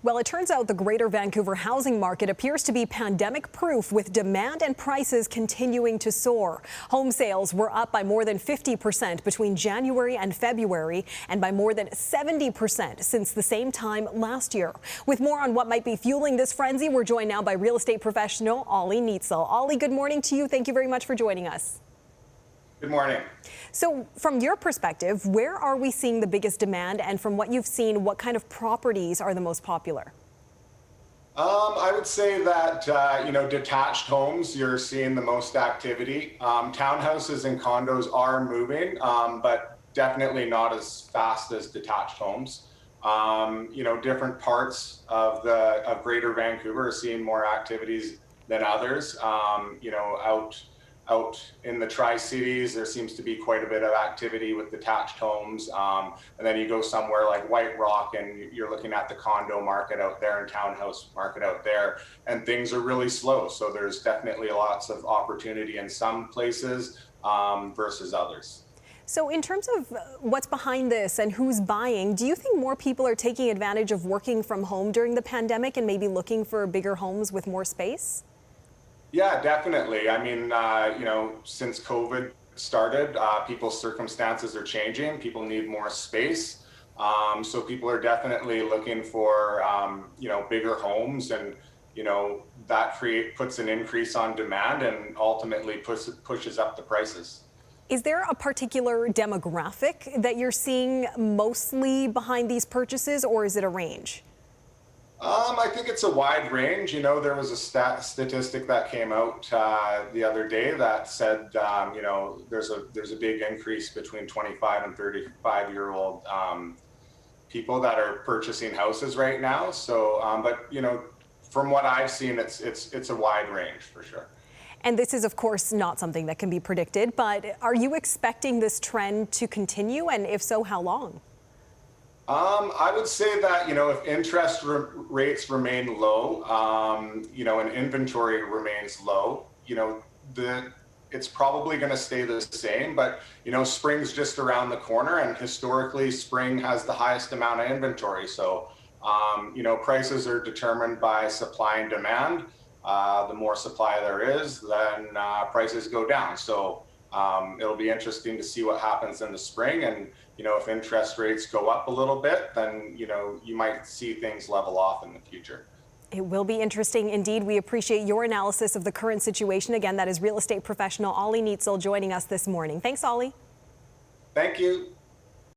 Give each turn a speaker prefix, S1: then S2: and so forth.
S1: Well, it turns out the Greater Vancouver housing market appears to be pandemic-proof, with demand and prices continuing to soar. Home sales were up by more than 50% between January and February, and by more than 70% since the same time last year. With more on what might be fueling this frenzy, we're joined now by real estate professional Ollie Neitzel. Ollie, good morning to you. Thank you very much for joining us.
S2: Good morning.
S1: So from your perspective, where are we seeing the biggest demand, and from what you've seen, what kind of properties are the most popular?
S2: I would say that, detached homes, you're seeing the most activity. Townhouses and condos are moving, but definitely not as fast as detached homes. Different parts of Greater Vancouver are seeing more activities than others. Out in the Tri-Cities, there seems to be quite a bit of activity with detached homes. And then you go somewhere like White Rock and you're looking at the condo market out there and townhouse market out there, and things are really slow. So there's definitely lots of opportunity in some places versus others.
S1: So in terms of what's behind this and who's buying, do you think more people are taking advantage of working from home during the pandemic and maybe looking for bigger homes with more space?
S2: Yeah, definitely. I mean, since COVID started, people's circumstances are changing. People need more space. So people are definitely looking for, bigger homes, and, that puts an increase on demand and ultimately pushes up the prices.
S1: Is there a particular demographic that you're seeing mostly behind these purchases, or is it a range?
S2: I think it's a wide range. There was a statistic that came out the other day that said, there's a big increase between 25 and 35-year-old people that are purchasing houses right now. So, from what I've seen, it's a wide range for sure.
S1: And this is, of course, not something that can be predicted, but are you expecting this trend to continue? And if so, how long?
S2: I would say that, if interest rates remain low, and inventory remains low, it's probably going to stay the same. But, spring's just around the corner, and historically spring has the highest amount of inventory. So, prices are determined by supply and demand. The more supply there is, then prices go down. So it'll be interesting to see what happens in the spring. And, if interest rates go up a little bit, then, you might see things level off in the future.
S1: It will be interesting indeed. We appreciate your analysis of the current situation. Again, that is real estate professional Ollie Neitzel joining us this morning. Thanks, Ollie.
S2: Thank you.